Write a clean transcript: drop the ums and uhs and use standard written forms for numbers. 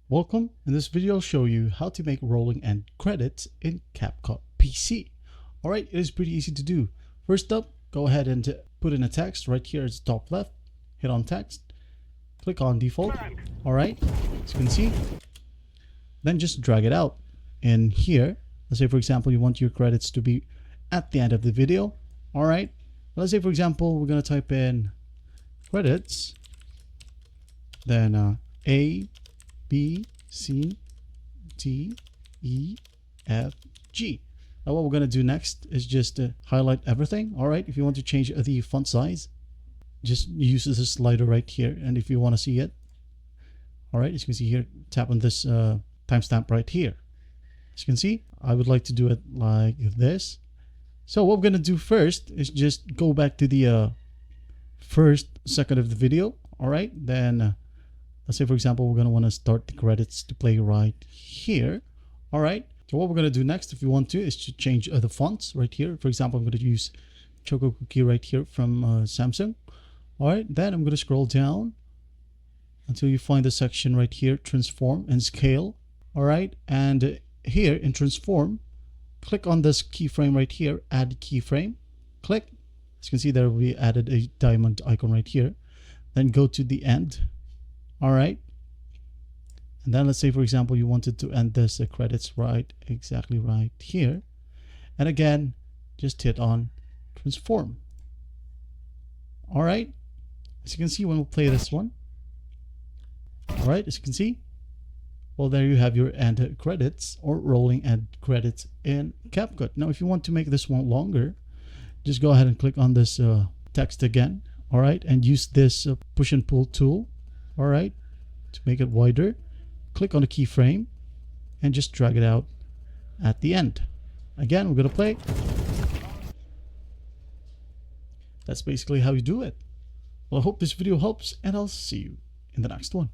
Welcome. In this video, I'll show you how to make rolling end credits in CapCut PC. Alright, it is pretty easy to do. First up, go ahead and put in a text right here at the top left. Hit on text. Click on default. Alright, as you can see. Then just drag it out. And here, let's say for example, you want your credits to be at the end of the video. Alright, let's say for example, we're going to type in credits. Then A, B, C, D, E, F, G. Now what we're going to do next is just highlight everything. All right, if you want to change the font size, just use this slider right here. And if you want to see it, all right, as you can see here, tap on this timestamp right here. As you can see, I would like to do it like this. So what we're going to do first is just go back to the first second of the video. All right, then let's say, for example, we're going to want to start the credits to play right here. All right. So what we're going to do next, if you want to, is to change the fonts right here. For example, I'm going to use Choco Cookie right here from Samsung. All right. Then I'm going to scroll down until you find the section right here, transform and scale. All right. And here in transform, click on this keyframe right here, add keyframe. Click. As you can see, there will be added a diamond icon right here. Then go to the end. All right, and then let's say for example you wanted to end this credits exactly right here, and again just hit on transform. All right, as you can see when we play this one, all right, as you can see, well, there you have your end credits or rolling end credits in CapCut. Now if you want to make this one longer, just go ahead and click on this text again. All right, and use this push and pull tool. All right, to make it wider, click on the keyframe and just drag it out at the end. Again, we're going to play. That's basically how you do it. Well, I hope this video helps, and I'll see you in the next one.